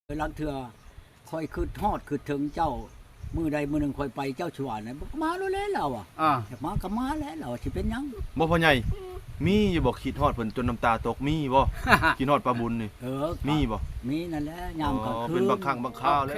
ลังเถื่อคอยคือทอดคือถึงเจ้ามือใดมือหนึ่งคอยไปเจ้าชวนน่ะมาแล้วเราอ่ะอยากมาก็มาแล้วเราสิเป็นยังบ่พ่อใหญ่มีอยู่บ่คิดฮอดเพิ่นจนน้ำตาตกมีบ่ คิดฮอดปลาบุญนี่มีบ่มีนั่นแหละยามกลางคืนเป็นบางครั้งบางคราวแล้ว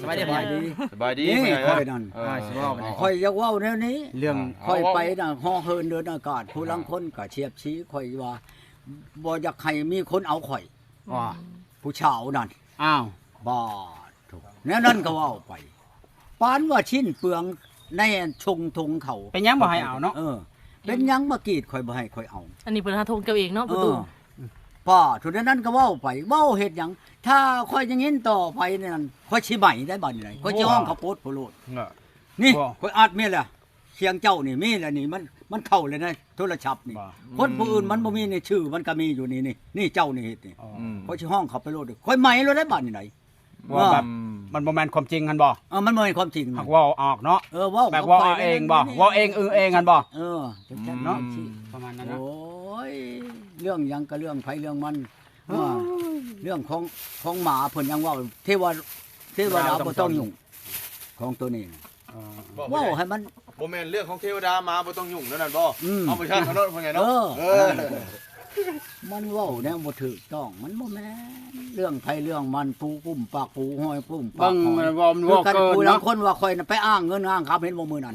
สบายดีสบายดีค่อยนั่นค่อยอยากเว้าแนวนี้เรื่องค่อยไปน่ะฮ้อเฮินเดินอากาศผู้ลังคนก็เฉียบชี้ค่อยว่าบ่อยากให้มีคนเอาข่อยว่าผู้ชาวนั่นอ้าวบ่ถูกแนวนั้นก็เว้าไปปานว่าชิ้นเปลืองในชงทงเขาเป็นยังบ่ให้เอาเนาะเป็นยังมากรีดข่อยบ่ให้ข่อยเอาอันนี้เพิ่นหาทงเจ้าเองเนาะประตูป้าทุนนั้นก็เว้าไปเว้าเฮ็ดหยังถ้าค่อยยังงี้ต่อไปนั่นค่อยสิใหม่ได้บัดนี้ได้ค่อยสิห้องเขาโพดโพโลดนี่ค่อยอัดมีแหละเสียงเจ้านี่มีแล้วนี่มันเข้าเลยนะโทรศัพท์นี่คนผู้อื่นมันบ่มีในชื่อมันก็มีอยู่นี่เจ้านี่เฮ็ดนี่ค่อยสิห้องเขาไปโลดค่อยใหม่โลดได้บัดนี้ได้ว่าแบบมันบ่แม่นความจริงกันบ่มันบ่แม่นความจริงหักว่าออกเนาะเว้าแบบว่าเองบ่ว่าเองเองกันบ่จังเนาะประมาณนั้นเนาะโอ้ยเรื่องหยังก็เรื่องไผเรื่องมันเรื่องของหมาเพิ่นยังว่าเทวดาบ่ต้องยุ่งของตัวนี้ว้าให้มันบ่แม่นเรื่องของเทวดามาบ่ต้องยุ่งนั่นบ่เอาไปชั่งเอาเนาะพ่อใหญ่เนาะมันเว้าแนวบ่ถูกต้องมันบ่แม่นเรื่องไผเรื่องมันปูกุ้มปากปูห้อยปุ้มปากหอยว่าเกินเนาะคนว่าข่อยน่ะไปอ้างเงินอ้างคำเห็นบ่มื้อนั้น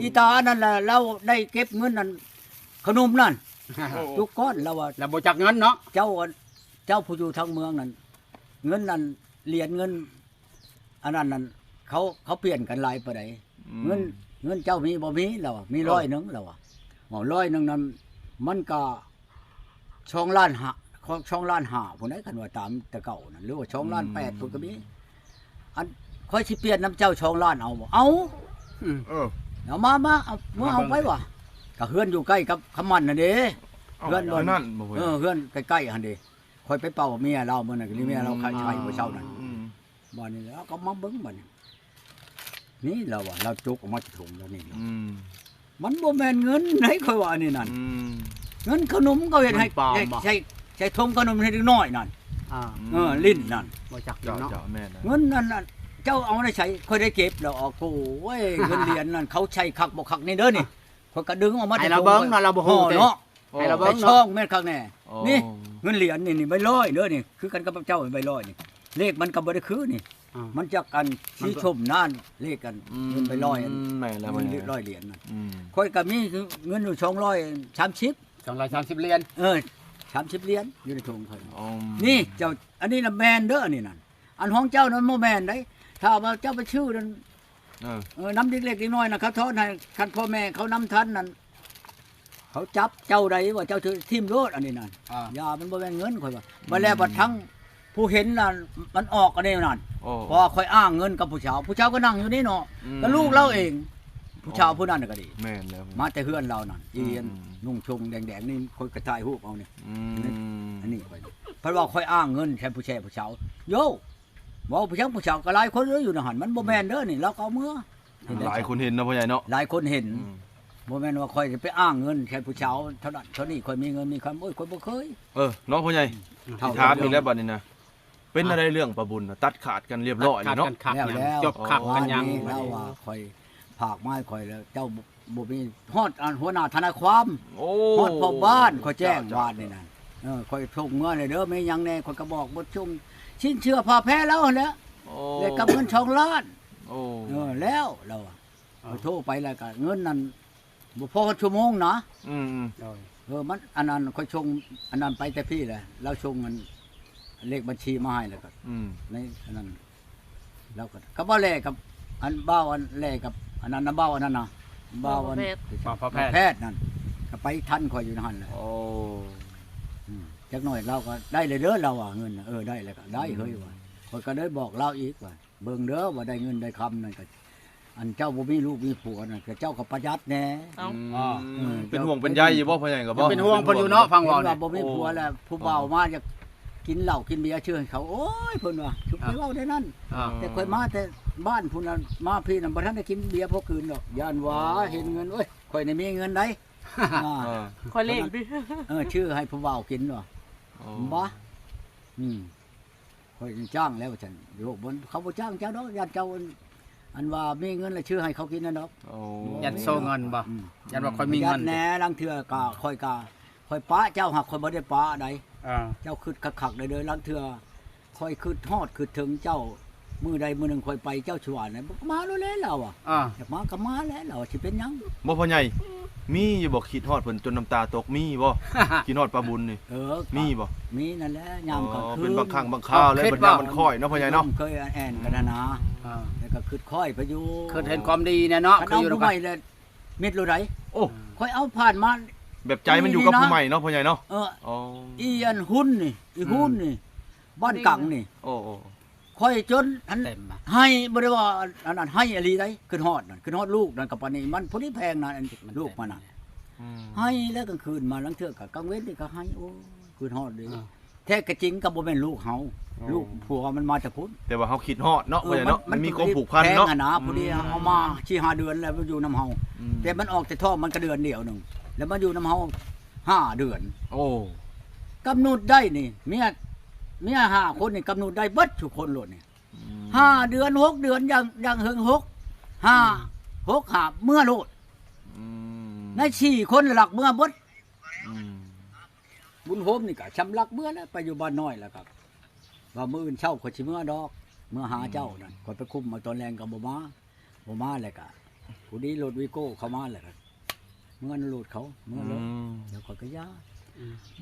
อีตานั่นแหละเราได้เก็บเงินนั่นขนมนั่นทุกก้อนแล้วว่าแล้วบ่จักเงินเนาะเจ้าผู้อยู่ทั้งเมืองนั่นเงินนั่นเหรียญเงินอันนั้นนั่นเขาเปลี่ยนกันหลายปานใดเงินเจ้ามีบ่มีแล้วมี100นึงแล้ว100นึงนั้นมันก็2ล้าน5 2ล้าน5พุ่นได้กันว่าตามแต่เก่านั่นหรือว่า2ล้าน8พุ่นก็มีอันค่อยสิเปลี่ยนน้ำเจ้า2ล้านเอาบ่เอาเอามาเอาไปว่ะก็เฮือนอยู่ใกล้กับคำมันน่ะเด้เฮือนบ่นั่นเฮือนใกล้ๆหั่นเด้ค่อยไปเป่าเมียเรามื้อนั้นก็เมียเราขายไข่มื้อเช้านั่นบ่นี่แล้วก็มาเบิ่งบัดนี่เราว่าเราจุกออกมาจากถุงแล้วนี่มันบ่แม่นเงินไหนค่อยว่านี่นั่นเงินขนมก็เฮ็ดให้ใช้ทงขนมให้เด็กน้อยนั่นลิ้นนั่นบ่จักเนาะเงินนั่นเจ้าเอาได้ใช้ค่อยได้เก็บแล้วออกโอ้ยเงินเหรียญนั่นเขาใช้คักบ่คักนี่เด้อนี่ค่อยก็ดึงออกมาให้เราเบิ่งเนาะเราบ่ฮู้เนาะให้เราเบิ่งช่องแม่นคักแน่นี่เงินเหรียญนี่ใบร้อยเด้อนี่คือกันกับเจ้าใบร้อยนี่เลขมันก็บ่ได้คือนี่มันจักกันชี้ชมนั่นเลขกันเงินใบร้อยแม่นแล้วมัน100เหรียญนั่นค่อยก็มีเงินอยู่230 230เหรียญ30เหรียญอยู่ในถุงค่อยนี่เจ้าอันนี้น่ะแม่นเด้อนี่นั่นอันของเจ้านั้นบ่แม่นได้ถ้าว่าเจ้าไปชื่อนั้นน้ำเล็กๆน้อยๆน่ะเขาทอดให้คันพ่อแม่เขานำทันนั่นเขาจับเจ้าใดว่าเจ้าทิ่มโลดอันนี้นั่นยามันบ่แม่นเงินข่อยว่าบ่แล้วบัดทั้งผู้เห็นนั่นมันออกอันนี้นั่นพอข่อยอ้างเงินกับผู้ชาวก็นั่งอยู่นี่เนาะก็ลูกเราเองผู้ชาวผู้นั้นก็ดีแม่นแล้วมาแต่เฮือนเรานั่นอีนุ่งชงแดงๆนี่ข่อยกระถ่ายรูปเอานี่อันนี้ข่อยเพราะว่าข่อยอ้างเงินแทนผู้ชาวโยว่าผู้ชาวก็หลายคนอยู่นะหั่นมันบ่แม่นเด้อนี่เราก็เอามือหลายคนเห็นนะพ่อใหญ่เนาะหลายคนเห็นบ่แม่นว่าค่อยจะไปอ้างเงินแค่ผู้ชาวเท่านั้นเท่านี้ค่อยมีเงินมีคำโอ้ยค่อยบ่เคยเนาะพ่อใหญ่ถามอีกแล้วบัดนี้นะเป็นอะไรเรื่องประบุญตัดขาดกันเรียบร้อยเนาะแล้วจบขับกันยังแล้วว่าค่อยภาคไม้ค่อยแล้วเจ้าบ่มีฮอดหัวหน้าทนายความฮอดพ่อบ้านค่อยแจ้งบ้านนี่นั่นค่อยส่งเงินให้เด้อมีหยังแน่ค่อยก็บอกบ่ส่งชิ้นเชื่อพาแพ้แล้วแหละได้กับเงิน2ล้านแล้วเราโทรไปแล้วก็เงินนั้นบ่พอชั่วโมงนะมันอันนั้นค่อยชงอันนั้นไปแต่พี่แหละเราชงมันเลขบัญชีมาให้แล้วก็ในอันนั้นแล้วก็บ่แลกับอันบ้าอันแลกับอันนั้นนะบ้าอันนั้นนะบ้าอันแพทย์นั่นก็ไปทันค่อยอยู่นั่นแหละจักหน่อยเราก็ได้เลยเด้อเราเงินได้แล้วก็ได้เฮ้ยว่าค่อยก็ได้บอกเราอีกว่าเบิ่งเด้อว่าได้เงินได้คำนั่นก็อันเจ้าบ่มีลูกมีผัวน่ะก็เจ้าก็ประหยัดแน่เป็นห่วงเป็นใยอยู่บ่พ่อใหญ่ก็บ่เป็นห่วงเพิ่นอยู่เนาะฟังเว้าว่าบ่มีผัวแล้วผู้บ่าวมาจะ กินเหล้ากินเบียร์เชื่อให้เขาโอ้ยเพิ่นว่าชุบไปเว้าได้นั่น แต่ค่อยมาแต่บ้านพุ่นน่ะมาพี่น่ะบ่ทันได้กินเบียร์พอคืนดอกย่านว่าเห็นเงินเอ้ยข่อยนี่มีเงินได้อ่า เออ คอยเล่นดิ ชื่อให้ผู้เว้ากินบ่ อ๋อ บ่ข่อยจ้างแล้วว่าซั่นโยกบ่เขาบ่จ้างเจ้าดอกย่านเจ้าอันว่ามีเงินแล้วชื่อให้เขากินนั่นดอก โอ้ ยันโซเงินบ่ อืม ยันว่าค่อยมีเงิน แหน่ลังเทื่อก็ค่อยป้าเจ้าหักข่อยบ่ได้ป้าใด อ่า เจ้าคิดคักๆได้เด้อลังเทื่อค่อยคิดฮอดคิดถึงเจ้ามื้อใดมื้อหนึงค่อยไปเจ้าชวนน่ะมาแล้วแหละเราอ่ะ อ่า อยากมาก็มาแล้วเราสิเป็นหยัง บ่พ่อใหญ่มีอยู่บ่คิดฮอดเพิ่นจนน้ำตาตกมีบ่ คิดฮอดปลาบุญนี่ มีบ่ มีนั่นแหละยามกลางคืน เป็นบางครั้งบางคราวแล้วบัดยามมันค่อยเนาะพ่อใหญ่เนาะ เคยแอนกันนะ อ่า แล้วก็คิดค่อยไปอยู่ คือเห็นความดีเนี่ยเนาะ คัน คือ เอา อยู่ ผู้ กั ให น ม่เลยมิดรู้ไร โอ้ ค่อยเอาผ่านมา แบบใจมันอยู่กับผู้ใหม่เนาะพ่อใหญ่เนาะ เออ อ๋อ อีอันหุ้นนี่อีหุ้นนี่บ้านกังนี่ โอ้โอ้ ค่อยจนอัน เต็มอ่ะ ให้บ่ได้ว่าอันนั้นให้อะไรได้ขึ้นฮอดนั่นขึ้นฮอดลูกนั่นกับปานนี้มันพอดีแพงนะอันลูกมันน่ะ อืม ให้แล้วกลางคืนมาลังเทื่อกับกลางเว้นนี่ก็ให้โอ้คืนฮอดดีแท้ก็จริงก็บ่แม่นลูกเฮาลูกผัวมันมาจากพุ่น แต่ว่าเฮาคิดฮอดเนาะพ่อใหญ่เนาะมันมีความผูกพันเนาะ แพงอะพอดีเอามาชี้5เดือนแล้วมันอยู่น้ำเฮา อืม แต่มันออกแต่ท่อมันก็เดือนเดียวหนึงแล้วมันอยู่น้ำเฮา5 เดือน โอ้ กำหนดได้นี่เมีย5คนนี่กำหนดได้เบิดทุกคนโลดนี่ อืม 5 เดือน6 เดือนยังเฮิง6 5 6 5เมื่อโลด อืม ใน4คนหลักเมื่อเบิด อืม บุญโฮมนี่ก็ชำลักเมื่อแล้วไปอยู่บ้านน้อยแล้วครับว่ามื้ออื่นเช้าข่อยสิเมื่อดอกเมื่อหาเจ้านั่นข่อยไปคุมมาตอนแรงก็บ่มาแล้วก็ผู้นี้รถวีโก้เข้ามาแล้วก็เมื่อนรถเขาเมื่อรถ เดี๋ยวข่อยก็ย่า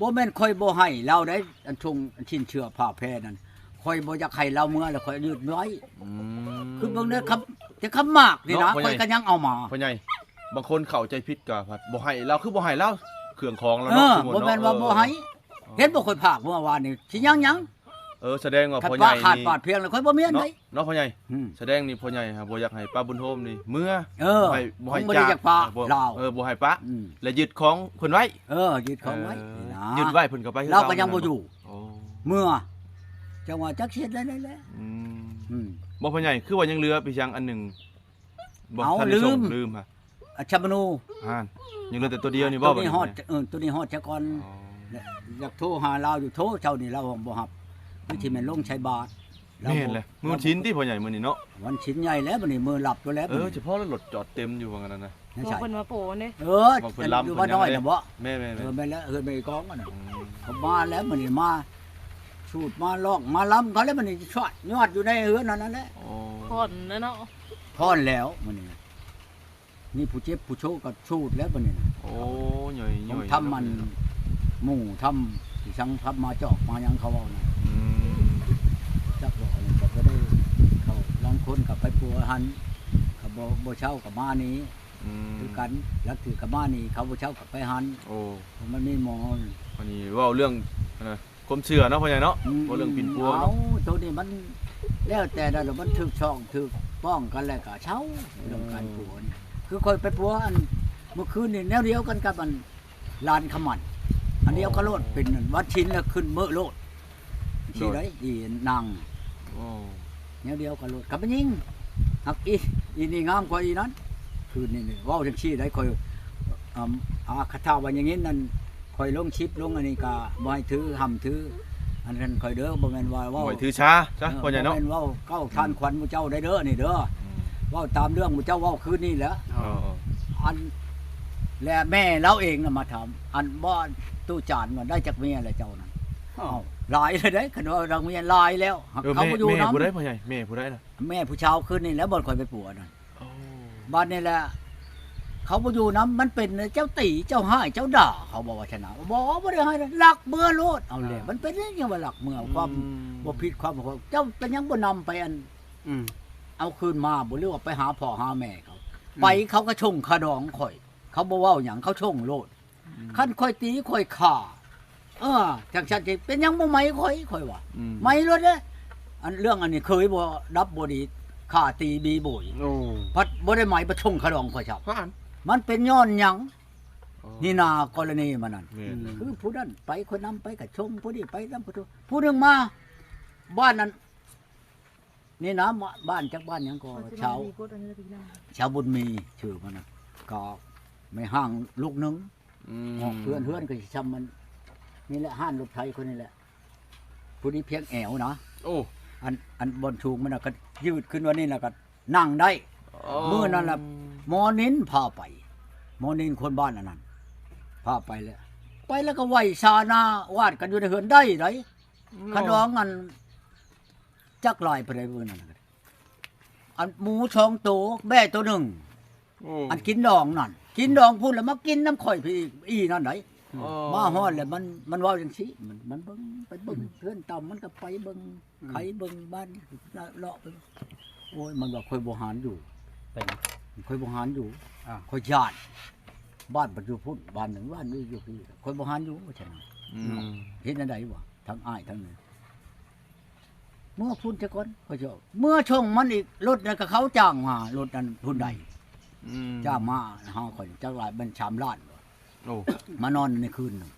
บ่แม่นข่อยบ่ให้เราได้อันชงอันชินเชื่อผ้าแพรนั่นข่อยบ่อยากให้เราเมื่อแล้วข่อยยืดไว้ อืม คือเบิ่งเด้อครับแต่คำมากนี่นะ เนาะพ่อใหญ่ ข่อยก็ยังเอามา พ่อใหญ่บางคนเข้าใจผิดก็ว่าบ่ให้เราคือบ่ให้เราเครื่องของแล้ว เอ เนาะ อ สมมุติ บ่ เนาะ แม่นว่าบ่ให้เห็นบ่ข่อยพากเมื่อวานนี่สิยัง แสดงว่า ถ้า พ่อให ว่า ญ่ ขาด นี่ ปาดเพียงแล้วข่อยบ่มีอัน เนาะ ใด เนาะพ่อใหญ่ อืม แสดงนี่พ่อใหญ่ครับบ่อยากให้ป้าบุญโฮมนี่เมื่อ เออ บ่ให้ ผมบ่ได้อยากป้า บ่ ลาว บ่ให้ป้า อืม และยึดของเพิ่นไว้ ยึดของไว้นี่นะ ยึดไว้เพิ่นก็ไปคือ เราก็ยังบ่อยู่ โอ้ เมื่อจังหวะจักเฮ็ดได้แหละ อืม อืม บ่พ่อใหญ่คือว่ายังเหลือพี่ชังอันหนึงบ่ เอา ทันได้ส่ง ลืม ลืมฮะ อัชมนู ห่านยังเหลือแต่ตัวเดียวนี่บ่ ตัว บัด นี้ นี้ ฮอดตัวนี้ฮอดจักก่อน อ๋อ อยากโทรหาเราอยู่โทรเจ้านี่เราบ่ฮับคือที่แม่นลงใช้บาท แม่นเลยมื้อชิ้นที่พ่อใหญ่มื้อนี้เนาะ วันชิ้นใหญ่แล้วบัดนี้มือหลับตัวแล้ว เฉพาะรถจอดเต็มอยู่ว่างั้นนะ นั่น ตัว ใช่ คนมาโปเนี่ย บอกเพิ่นลำ อยู่บ้านน้อยน่ะบ่ แม่ๆ ไปแล้วไปกองกันน่ะ อืม เขามาแล้วบัดนี้มาสูดมาลอกมาล้ำเขาแล้วบัดนี้ชอดยอดอยู่ในเฮือนนั่นแหละ โอ้ ผ่อนแล้วเนาะ พอนแล้วบัดนี้นี่ผู้เจ็บผู้โชคก็สูดแล้วบัดนี้ โอ้ใหญ่ ต้อง ๆ ทำมันหมู่ทำที่สังทับมาจอกมาหยังเขาเอาน่ะ อืม จักบอกอะไรก็ได้เขาลองคนกับไปปัวหันเขาบ่เช่ากับมานี้ อืม คือกันแล้วถือกับมานี้เขาบ่เช่ากับไปหัน โอ้ มันมีหมอ วันนี้เว้าเรื่องนะความเชื่อเนาะพ่อใหญ่เนาะเว้าเรื่องปิ่นปัว เอา เนาะ ตัวนี้มันแล้วแต่นั่นมันถึกช่องถึกป้องกันแล้วก็เช่าเรื่องการปัวนี่คือคอยไปปัวอันเมื่อคืนนี่แนวเดียวกันกับอันลานขมันอันเดียวก็โลดเป็นวัดชิ้นแล้วขึ้นเมื่อโลดที่ไรอีนาง โอ้ แนวเดียวก็โลดกับมันยิงหักอีนี่งามกว่าอีนั้นคือนี่เว้าจังซี่ได้คอยคาถาว่าอย่างงี้นั่นคอยลงชิปลงอันนี้ก็บ่ให้ถือห้ำถืออันนั้นคอยเด้อบ่แม่นว่าเว้า ไว้ถือช้าจ้ะพ่อใหญ่เนาะ บ่แม่นเว้าเก้าทานขวัญหมู่เจ้าได้เด้อนี่เด้อเว้าตามเรื่องหมู่เจ้าเว้าคืนนี้แหละ เออ อันและแม่เราเองน่ะมาถามอันบ่ตู้จานว่าได้จากเมียอะไรเจ้านั่นอ้าวหลายเลยเด้คันว่าเราเมียหลายแล้ว เขา แม่ บ่อยู่ แม่ นำ ผู้ใดพ่อใหญ่แม่ผู้ใดน่ะ แม่ผู้ชาวคืนนี่แล้วบ่ค่อยไปปัวนั่น โอ้ บ้านนี่แหละเขาบ่อยู่นํมันเป็นเจ้าตีเจ้าห้ายเจ้าด่าเขาบอกว่าชนะบ่ได้ให้หลักเมื่อโลดเอาเลยมันเป็นอย่างว่าหลักเมื่อความบ่ผิดความบ่เจ้าเป็นหยังบ่นำไปอัน อืม เอาคืนมาบ่เรียกว่าไปหาพ่อหาแม่เขา ไปเขาก็ชงคาดองข่อย เขาบ่เว้าหยังเขาชงโลดคันข่อยตีข่อยฆ่าจังซั่นสิเป็นหยังบ่ไหมข่อยว่า อืม ไหมโลดเด้ออันเรื่องอันนี้เคยบ่ดับบ่ดีฆ่าตีบีโบย โอ้ พัดบ่ได้ไหมบ่ชงคาดองข่อยครับ ผ่าน มันเป็นย้อนหยัง นี่นากรณีมันนั่น แม่นเลย คือผู้นั้นไปคนนำไปกับชงผู้นี้ไปนำผู้นึงมาบ้านนั้นนี่นะบ้านจากบ้านหยังก็ชาวบุญมีชื่อมันน่ะก็ไม่ห่างลูกนึงออกเพื่อนก็สิชำมันนี่แหละห้านรถไทยคนนี้แหละผู้นี้เพียงแอวนะ โอ้ อันบนชูงมันน่ะก็ยืดขึ้นวันนี้น่ะก็นั่งได้มื้อนั้นล่ะหมอนินพาไปหมอนินคนบ้านอันนั้นพาไปแล้วก็ไหวชานาวาดกันอยู่ในเฮือนได้ไดขนองอันจักลอยไปได้มื้อนั้นน่ะอันหมูช่องโตแม่ตัวหนึงอันกินดองนั่นกินดองพูดแล้วมากินน้ำข่อยพี่อีนั่นไดมาฮอดแล้วมันเว้าจังซี่มันเบิ่งไปเบิ่งเพื่อนต่ำมันก็ไปเบิ่งไผเบิ่งบ้านเลาะไปโอ้ยมันว่าข่อยบ่หารอยู่ เป็น ข่อยบ่หารอยู่ ข่อยญาติบ้านปัจจุบันบ้านหนึ่งบ้านนี้อยู่พี่ข่อยบ่หารอยู่ว่าซั่นน่ะเฮ็ดจังได๋วะทั้งอ้ายทั้งนี้เมื่อพุ่นจะก่อนข่อยสิเมื่อช่วงมันอีกรถนั่นก็เขาจ้างมารถนั้นพุ่นใดจ้างมาหาข่อยจักหลายมัน3ล้าน โอ้ มานอนในคืนนึง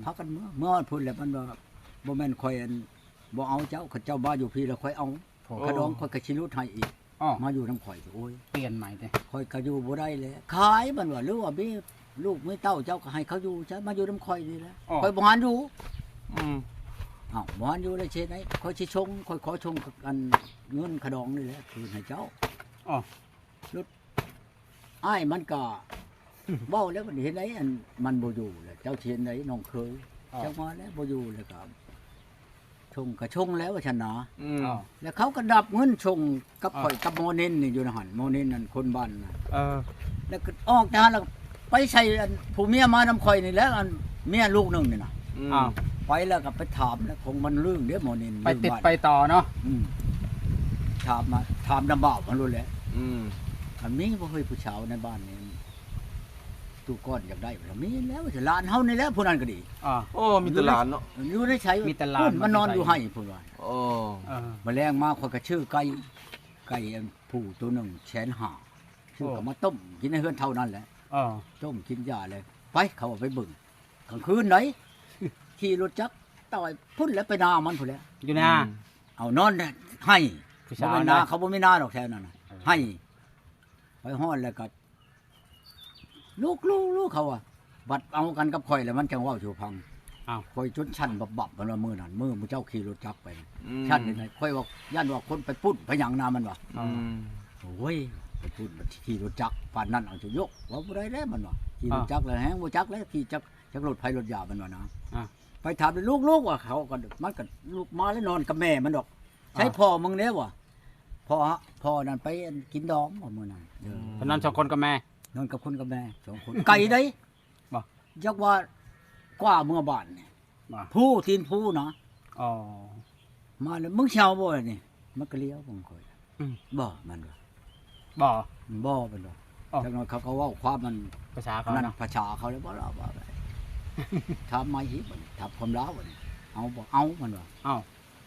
พักกันเมื่อวันพุ่นแล้วมันว่าบ่แม่นข่อยอันบ่เอาเจ้าเขาเจ้าบ้าอยู่พี่แล้วข่อยเอาขนองข่อยก็สิรุดให้อีกมาอยู่นำข่อยโอ้ย เปลี่ยนใหม่เด้ ข่อยก็อยู่บ่ได้แล้วขายมันว่าหรือว่ามีลูกมีเต้าเจ้าก็ให้เขาอยู่ซะมาอยู่นำข่อยนี่แหละข่อยบ่หานอยู่อ้าวบ่หานอยู่ได้เช่นไหนข่อยสิชงข่อยขอชงอันเงินขนองนี่แหละคืนให้เจ้ารุดอ้ายมันก็เว้าแล้วมันเห็นไหนอันมันบ่อยู่แล้วเจ้าสิเห็นไหนน้องเคยจักมาแล้วบ่อยู่แล้วก็ชงก็ชงแล้วว่าฉันนะแล้วเขาก็ดับเงินชงกับข่อยกับโมนินนี่อยู่ในหันโมนินนั่นคนบ้านน่ะแล้วก็ออกจากนั้นแล้วไปใส่อันผู้เมียมานำข่อยนี่แล้วอันเมียลูกนึงนี่น่ะไปแล้วก็ไปถามแล้วคงมันเรื่องเด้อโมนิน ไปติดไปต่อเนาะ ถามนำบ่าวมันรู้แหละอันนี้บ่เคยผู้ชาวในบ้านนี่ตู้ก้อนอยากได้บ่มีแล้วสิหลานเฮานี่แหละผู้นั้นก็ดี โอ้มีแตหลานเนาะ อยู่ได้ใช้ มีแต่หลาน มันนอนอยู่ให้พุ่นว่า โอ้ แมลงมาคนก็ชื่อไก่อันผู้ตัวหนึ่งแสนหาชื่อก็มาต้มกินในเฮือนเท่านั้นแหละต้มกินยาเลยไปเขาเอาไปเบิ่งกลางคืนไหนขี่รถจักรต่อยพุ่นแล้วไปนามันพุ่นแล้ว อยู่นา เอานอนให้ ผู้ บ่ ชาย เป็น นะ นาเขาบ่มีนาดอกแถวนั้นน่ะให้ไปฮ้อนแล้วก็ลูกเขาอ่ะบัดเอากันกับข่อยแล้วมันจังเว้าสู่พังข่อยจนชั้นบับมันว่ามื้อนั้นมื้อมื้อเจ้าขี่รถจักรไปชั้นนี่ไงข่อยว่าย่านว่าคนไปปุ้นไปหยังนามันว่าโอ้ยไปปุ้นมันขี่รถจักรปานนั้นเอาสิยกว่าบ่ได้แล้วมันว่าขี่รถจักรแล้วแฮงบ่จักแล้วขี่จักรถไผรถยามันว่านะไปถามลูกว่าเขาก็มันก็ลูกมาแล้วนอนกับแม่มันดอกใช้พ่อมึงเด้ว่ะพ่อนั่นไปกินดองบ่มื้อนั้น ตอนนั้น2คนกับแม่ นอนกับคนกับแม่2คนไก่ได้บ่จักว่ากว่าเมื่อบ้านนี่ผู้ทีนผู้นะมาแล้วมึงเช่าบ่นี่มันก็เลี้ยวบ่ค่อยบ่มันว่าบ่มันว่าจังนั้นเขาก็เว้าความมัน ภาษาเขา นั่น เนาะ ภาษาเขาเลยบ่ล่ะว่าไปถามมาอีกบ่ถามความลาวบ่นี่เอาบ่เอามันว่า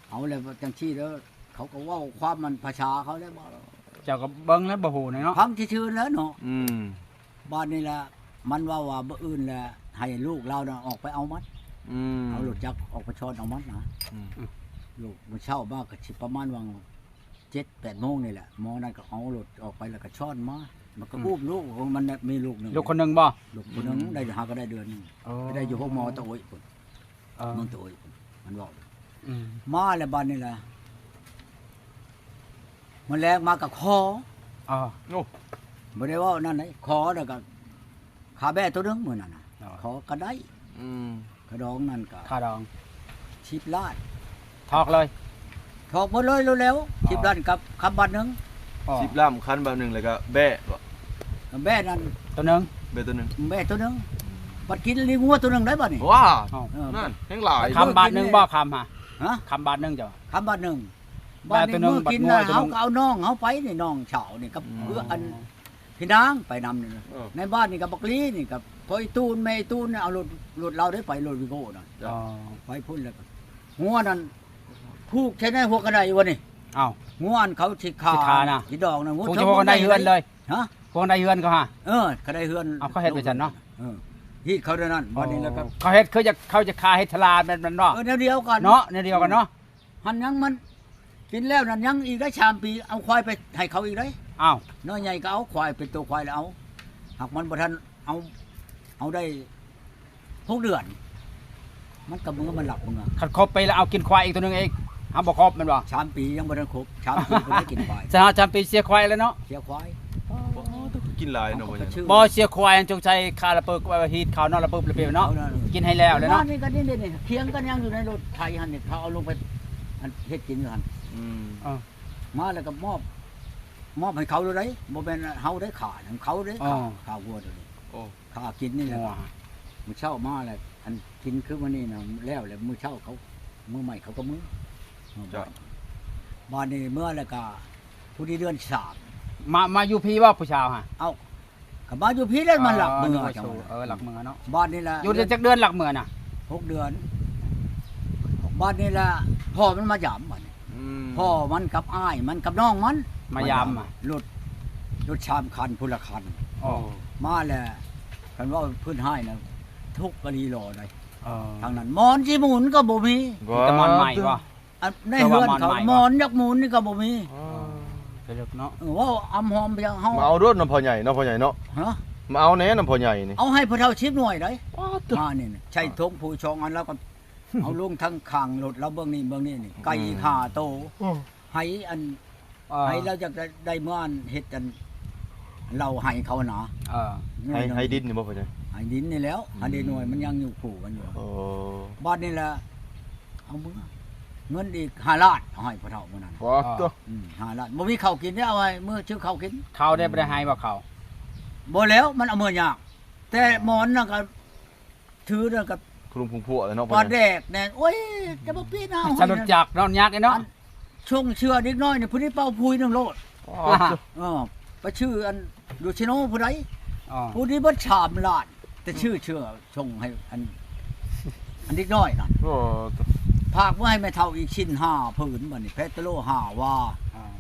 เอาแล้วจังซี่แล้วเขาก็เว้าความมันภาษาเขาแล้วบ่ เจ้าก็เบิ่งแล้วบ่ฮู้เนาะ พังชื่อๆแล้วเนาะบ้านนี่ล่ะมันว่าบ่อื่นแหละให้ลูกเราน่ะออกไปเอามันเอารถจักรออกไปชอนเอามันนะลูกมันเช่าบ้านก็สิประมาณวัง 7-8 โมงนี่แหละหมอนั่นก็เอารถออกไปแล้วก็ช้อนมามันก็อุ้มลูกของมันมีลูกนึง ลูกคนนึงบ่ ลูกคนนึงได้หาก็ได้เดือนนึงได้อยู่พวกหมอตะโอยพุ่นเมืองตะโอยพุ่นมันบอกมาแล้วบ้านนี่แหละมันแรงมากับคอโอ้ บ่ได้ว่านั่นไหนคอแล้วก็ขาแบ้ตัวนึงมื้อนั้นน่ะขอก็ได้กระดองนั่นก็ ค่าดอง 10 ล้าน ทอกเลย ถอกหมดเลยเร็วๆ10 ล้านกับคำบัตรนึง 10ล้านคันแบบนึงแล้วก็แบะบ่ แม่นั่น ตัวนึง แบะตัวนึง แม่ตัวนึงบัดกินลิงัวตัวนึงได้บ่นี่ ว้านั่นแห่งหลาย คำบาทนึงบ่คำฮะ ฮะ คำบาทนึงจ้ะ คำบัตรนึง แม่ตัวนึง กิน บัดงัวตัวนึง เฮาก็เอาน้องเฮาไปนี่น้องเฉานี่กับเพื่ออันพี่นางไปนำนี่ในบ้านนี่กับบักลีนี่กับพ่อยตูนแม่ตูนเอารถเราได้ไปรถวิโก้นั่นไปพุ่นแล้วก็งัวนั่นผูกใช้ในหัวกระไดวะนี่งัวอันเขาสิขาน่ะสิดอกน่ะงัว พวกได้เฮือนเลย ฮะ พวกได้เฮือนก็ฮะ กระไดเฮือน เอาเขาเฮ็ดไปซั่นเนาะ ฮีดเขาเท่านั้นวันนี้แล้วก็ เขาเฮ็ดเขาจะคาเฮ็ดทลามันเนาะ แนวเดียวกัน เนาะในเดียวกันเนาะ หันยังมันกินแล้วนั่นยังอีกได้ชามปีเอาควายไปให้เขาอีกได้ อ้าว น้อยใหญ่ก็เอาควายเป็นตัวควายแล้วเอาหากมันบ่ทันเอาได้6 เดือน มันกับมือมันหลับมือ คันครบไปแล้วเอากินควายอีกตัวนึงเองเฮาบ่ครบแม่นบ่ ชามปียังบ่ทันครบชามปีบ่ได้กินควาย จะหาจำปีเสียควายแล้วเนาะ เสียควาย กินหลายเนาะพ่อใหญ่ ชื่อ บ่เสียควายจงใจคาระเปิกไว้ฮีดเขาเนาะระเบิดระเบิดเนาะกินให้แล้วเลยเนาะ นี่ก็นี่เคียงกันยังอยู่ในรถไทยหั่นนี่เขาเอาลงไปอันเฮ็ดกินอยู่หั่น อืม มาแล้วก็มอบให้เขาเลยได้บ่แม่นเฮาได้ขาของเขาได้ขาวัวตัวนี้ โอ้ ขากินนี่แหละ งัว มื้อเช้ามาแล้วอันกินคือมื้อนี้น่ะแล้วมื้อเช้าเขามื้อใหม่เขาก็มื้อบ้านนี้เมื่อแล้วก็ผู้ที่เดือน3มาอยู่พี่ว่าผู้ชาวฮะ เอาก็มาอยู่พี่แล้วมันหลักมือจัง หลักมือเนาะ บ้านนี้ล่ะ อยู่ได้จักเดือนหลักมือน่ะ 6 เดือนบ้านนี้ล่ะพ่อมันมาหยามบัดนี้ อืม พ่อมันกับอ้ายมันกับน้องมัน มายามอ่ะ รถชามคันพุละคัน อ๋อ มาแล้วคันว่าเพิ่นให้นะทุกกะลีรอได้ อ๋อ ทางนั้นหมอนสิหมุนก็บ่มี ตะมอนใหม่บ่ อันในเฮือนเขา แต่ว่าหมอนใหม่ หมอนยักหมุนนี่ก็บ่มี อ๋อ ไปเลิกเนาะ ว่าอำหอมไปยังเฮา มาเอารถน้ำพ่อใหญ่เนาะพ่อใหญ่เนาะ ฮะ มาเอาแหน่น้ำพ่อใหญ่นี่ เอาให้พระเฒ่าชิบหน่วยได้มานี่น่ะใช้ทงผู้ชองอันแล้วก็ เอาลงทั้งข้างรถแล้วเบื้องนี้นี่ไก่5โตให้อันให้เราจะได้เมื่ออันเฮ็ดอันเราให้เขานะ เออ ให้ดินนี่บ่พ่อใหญ่ ให้ดินนี่แล้วอันนี้หน่วยมันยังอยู่ขู่กันอยู่ โอ้ บ้านนี่แหละเอามือเงินอีก5 ล้านเอาให้พระเฒ่ามื้อนั้น ว้าตัว 5 ล้านบ่มีข้าวกินได้เอาไว้มื้อชื่อข้าวกิน เขาได้บ่ได้ให้บ่เขา บ่แล้วมันเอามือยากแต่หมอนน่ะก็ถือน่ะก็ คลุมพุงพัวเลยเนาะพ่ ป อ ลา ให แด ญ่ กแน่โอ้ยจะบ่ปีนเอา สรุปจากนอนยักษ์เนาะ ช่วงเชื่อเด็กน้อยนี่ผู้นี้เป่าพุยนึงโลด ว้าตัว ไปชื่ออันดูชิโนผู้ใด อ๋อ ผู้นี้บ่ชามล้าน แต่ชื่อชงให้อันเด็กน้อยน่ะ โอ้ตัว ภาคไว้ให้แม่เฒ่าอีกชิ้น5ผืนบัดนี้เพชรโล5ว่า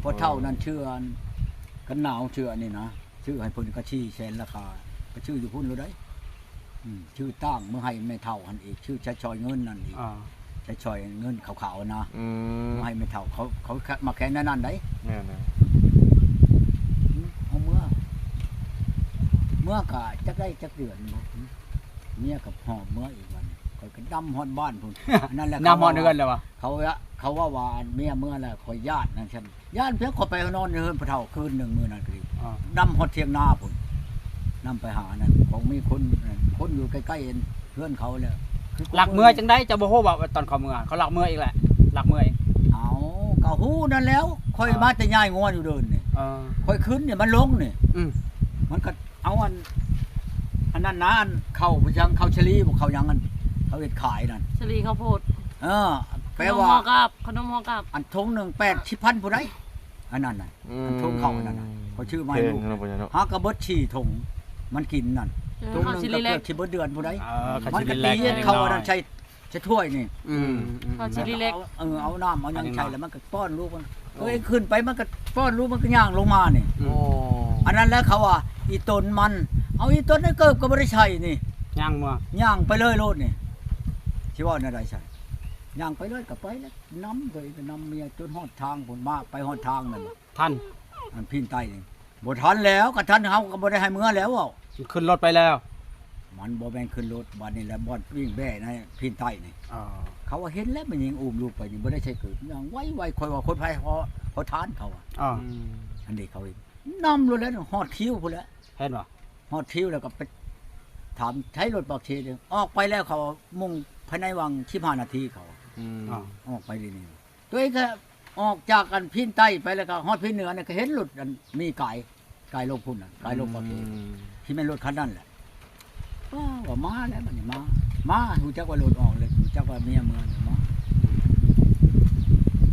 พอเท่านั้นเชื่ออันกันหนาวเชื่อนี่นะชื่อให้เพิ่นก็ชี้แสนราคาก็ชื่ออยู่พุ่นเลยได้ชื่อตั้งเมื่อให้แม่เฒ่าหันอีกชื่อชะชอยเงินนั่นอีก อ๋อ ชะชอยเงินขาวๆนะ อืม ให้แม่เฒ่าเขามาแค่นั้นได้ แม่น เอาเมื่อก็จักได้จักเดือนบ่เมียกับหอบเมื่ออีกวันข่อยก็ดำฮอดบ้านพุ่น นั่นแหละ น้ำมอนเดือนแล้ววะ เขาว่าเมียเมื่อแล้วข่อยญาตินั่นฉันญาติเพียงข่อยไปนอนในเฮือนพระเฒ่าคืนหนึงมื้อนั้นก็ดี อ๋อ ดำฮอดเทียงนาพุ่นนำไปหานั่นของมีคนอยู่ใกล้ๆเพื่อนเขาแล้ว หลักมือจังได๋จะบ่ฮู้ว่าตอนเขามือเขาหลักมืออีกแหละหลักมืออีก เอาก็ฮู้นั่นแล้วข่อยมาแต่ย้ายงวนอยู่เดินนี่ เออ ค่อยขึ้นเนี่ยมันลงนี่ อืม มันก็เอาอันนั้นนะอันเข้าไปยังเข้าชะลีบ่เข้ายังอันเขาเฮ็ดขายนั่น ชลีข้าวโพด แปล ขนม ว่า ห่อกับขนมห่อกับ อันทงหนึง80,000ผู้ใดอันนั้นน่ะอันทงเข้าอันนั้นน่ะเขาชื่อไม้ เพล ลู ง ก เนาะพ่อใหญ่เนาะ หากระเบิดฉี่ทงมันกินนั่นทง ข้าว หนึง ชิ ก็ ลีเล็ เกิ ก ดสิเบิดเดือนผู้ใด เขา มัน สิ ก็ เล็ ตี ก เฮ็ดเข้าอันนั้นใช้ถ้วยนี่ อืม ข้าวชิลีเล็ก เอาน้ำเอาหยังใช้แล้วมันก็ป้อนลูกมันขึ้นไปมันก็ป้อนลูกมันก็ย่างลงมานี่ โอ้ อันนั้นแล้วเขาว่าอีตนมัน เอาอีตนนั่นเกิบก็บ่ได้ใช้นี่ ย่างมือย่าง ไปเลยโลดนี่สิว่าแนวใดใช่ย่างไปเลยก็ไปแล้วน้ำเลยก็นำเมียจนฮอดทางพุ่นมาไปฮอดทางนั่น ท่าน อันพินใต้นี่บ่ทันแล้วก็ทันเฮาก็บ่ได้ให้เมื่อแล้วเว้า ขึ้นรถไปแล้ว มันบ่แม่นขึ้นรถบัดนี้แหละบ่อนวิ่งแบ่ในพินใต้นี่ อ๋อ เขาว่าเห็นแล้วมันยิงอุ้มลูกไปนี่บ่ได้ใช้เกิดอย่างไวๆค่อยว่าคนไผพอทานเขาอ่ะ อ๋อ อันนี้เขาเองนำรถแล้วฮอดคิวพุ่นแล้ว เห็นบ่ ฮอดคิวแล้วก็ไปถามใช้รถบอกเทเดียวออกไปแล้วเขามุ่งภายในวัง15 นาทีเขา อืม อ๋อ ออกไปนี่ตัวเองก็ออกจากกันพินใต้ไปแล้วก็ฮอดพินเหนือเนี่ยก็เห็นรถอันมีไก่ลงพุ่นน่ะไก่ลงบอกเทที่แม่นรถคันนั้นแหละว่ามาแล้วมันนี่มาฮู้จักว่ารถออกเลยฮู้จักว่าเมียเมือง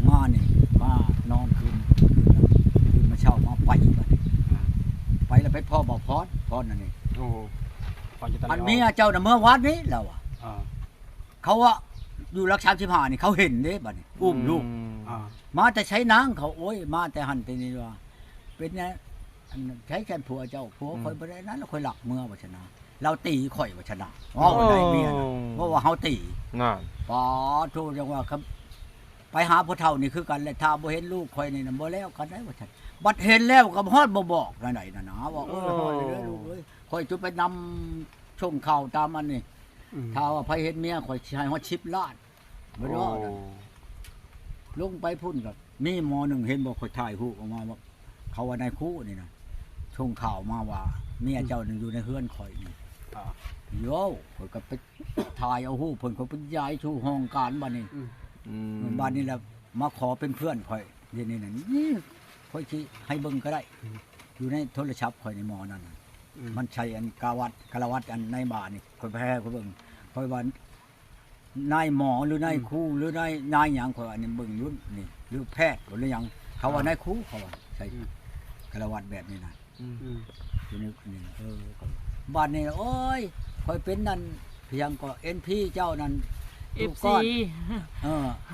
มานี่มานอนคืนมาเช่ามาไปบัดนี้ไปแล้วไปพ่อบอกพรนั่นนี่ โอ้พอจะตะ อันเมียเจ้าน่ะเมื่อวัดนี้แล้วอ่ะ อ๋อ เขาว่าอยู่รักษา15นี่เขาเห็นเด้บัดนี้อุ้มลูก อ๋อ มาแต่ใช้นางเขาโอ้ยมาแต่หันแต่นี่ว่าเป็นไงอันใช้แค่ผัวเจ้าผัวคอยบ่ได้นั้นแล้วคอยหลักเมื่อว่าชนะ เราตีข่อยว่าชนะว่าได้เมียนะว่าเฮาตี งาน ปอโทจังว่าครับไปหาพ่อเฒ่านี่คือกันแหละถ้าบ่เห็นลูกข่อยนี่น่ะบ่แล้วกันได้ว่าฉันบัดเห็นแล้วก็ฮอดบ่บอกไหนๆน่ะนะว่าฮอดเด้อลูกเอ้ยข่อยจุไปนำชงข่าวตามอันนี้ถ้าว่าไผเห็นเมียข่อยสิให้ฮอด10ล้านบ่รอดลงไปพุ่นกับมีหมอหนึงเห็นบ่ข่อยถ่ายรูปออกมาว่าเขาว่าในคู่นี่นะชงข่าวมาว่าเมียเจ้านึงอยู่ในเฮือนข่อยนี่โยข่อยก็ไปถ่ายเอารูปเพิ่นเขาไปย้ายชูห้องการบัดนี้ บ้านนี้แหละมาขอเป็นเพื่อนข่อยเดี๋ยวนี้น่ะนี่ข่อยสิให้เบิ่งก็ได้ อยู่ในโทรศัพท์ข่อยในหมอนั่นน่ะมันใช้อันกาวัดอันในบ้านนี่ข่อยไปให้ข่อยเบิ่งข่อยว่านายหมอหรือนายครูหรือนายหยังข่อยอันนี้เบิ่งยุ่นนี่หรือแพทย์หรือหยังเขาว่านายครูเขาว่าใช่กาวัดแบบนี้น่ะอยู่ในนี่บ้านนี้โอ้ยข่อยเป็นนั่นเพียงก็ NP เจ้านั่น FC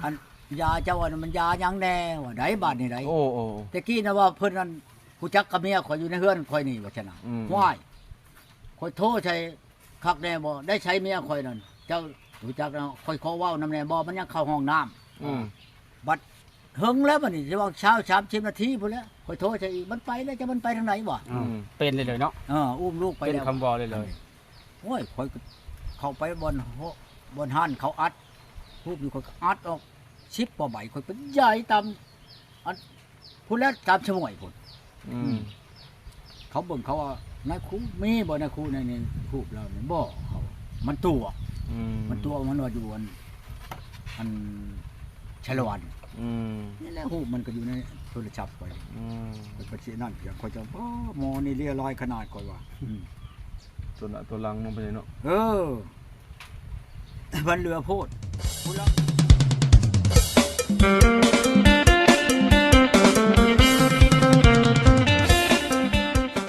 อันยาเจ้าอันมันยาหยังแน่ว่าไดบาดนี่ได โอ้ แต่กี้นะว่าเพิ่นนั้นกูจักกับเมียข่อยอยู่ในเฮือนข่อยนี่ว่าชนะว้ายข่อยโทรใช้คักแน่บ่ได้ใช้เมียข่อยนั่นเจ้ารู้จักแล้วข่อยขอเว้านำแน่บ่มันยังเข้าห้องน้ำบัดหึงแล้วบัดนี้สิว่าเช้า30นาทีพุ่นแล้วข่อยโทรใช้อีกมันไปแล้วจะมันไปทางไหนบ่ เป็นเลยเนาะ อุ้มลูกไป เป็น แล้ว คำบอกเลย โอ้ยข่อยก็เข้าไปบนห้านเขาอัดรูปอยู่ข่อยก็อัดออก10กว่าใบข่อยเป็นใหญ่ตามอันพุ่นแล้วตามชะม่วยพุ่นเขาเบิ่งเขาว่านายครูมีบ่นายครูในนี่รูปเราเนี่ยบ่เขามันตัวมันว่าอยู่อันชะละวันนี่แหละรูปมันก็อยู่ในโทรศัพท์ข่อยข่อยก็สินั่นเพียงข่อยจะหมอนี่เรียร้อยขนาดข่อยว่า ตัวหน้าตัวหลังมันไปเนาะ มันเหลือโพด